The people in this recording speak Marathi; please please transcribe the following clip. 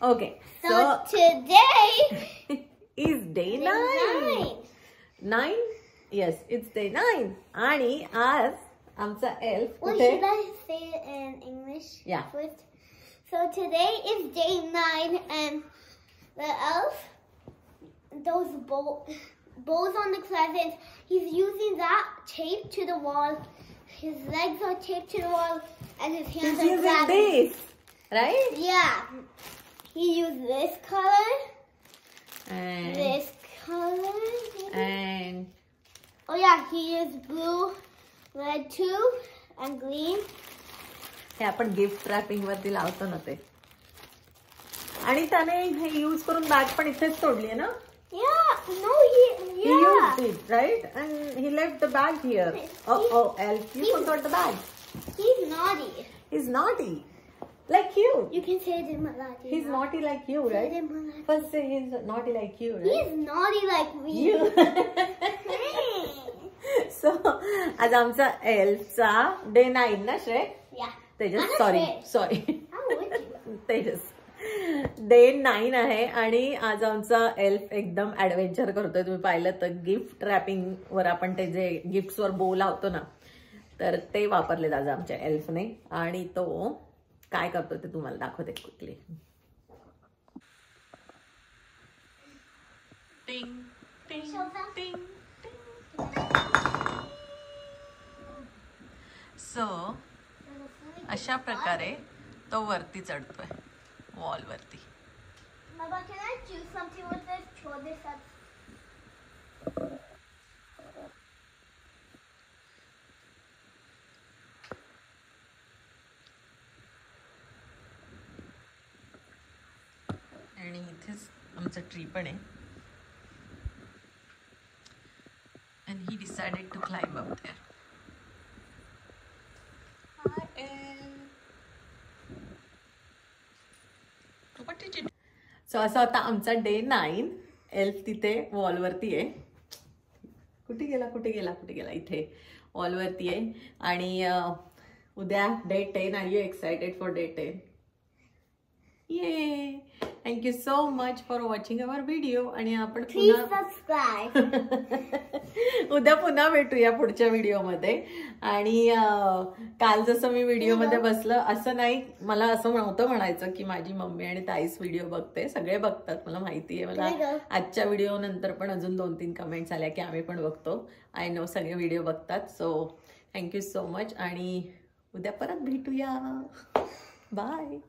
Okay. So today is day 9. 9? Yes, it's day 9. आणि आज आमचा elf Well, should I say it in English first? So today is day 9 and the elf, those bows on the closet, he's using that taped to the wall. His legs are taped to the wall and his hands are grabbing. This, right? Yeah. He used this color. And this color. And oh yeah, he used blue, red too, and green. हे आपण गिफ्ट रॅपिंग वरती लावतो ना ते. आणि त्याने हे यूज करून बॅग पण इथेच तोडली आहे ना? Yeah, no, he used it, right? And he left the bag here. Oh, elf, you forgot the bag. He's naughty. He's naughty. Like you. You can say it in Marathi. He's naughty like you, right? Say it in Marathi. First say he's naughty like you, right? He's naughty like me. You. So, आज आमचा एल्फचा डे 9 ना श्रेय? Yeah. Tejas, sorry. How would you? Tejas. Day 9 आहे आणि आज आमचा एल्फ एकदम ऍडव्हेंचर करतोय. तुम्ही पाहिलं तर गिफ्ट रॅपिंग वर आपण ते जे गिफ्ट वर बो लावतो ना, तर ते वापरले आज आमच्या एल्फने. आणि तो काय करतो ते तुम्हाला दाखवते क्विकली. टिंग टिंग टिंग. सो अशा प्रकारे तो वरती चढतोय वॉल वरती. Mama, can I do something with this? Throw this up. आणि इथेच आमचं ट्री पण आहे. And he decided to climb up there. What did you do? So असा होता आमचा डे 9. एल्फ तिथे वॉलवरती आहे. कुठे गेला इथे वॉलवरती आहे. आणि उद्या day 10. Are you excited for day 10? Yay! Thank you so much for watching our video. आणि आपण Please subscribe. उद्या पुन्हा भेटूया पुढच्या व्हिडिओमध्ये. आणि काल जसं मी व्हिडिओमध्ये बसलं असं नाही, मला असं नव्हतं म्हणायचं की माझी मम्मी आणि ताईच व्हिडिओ बघते. सगळे बघतात, मला माहिती आहे. मला आजच्या व्हिडिओ नंतर पण अजून 2-3 कमेंट्स आल्या की आम्ही पण बघतो. आय नो सगळे व्हिडिओ बघतात. सो थँक्यू सो मच आणि उद्या परत भेटूया. बाय.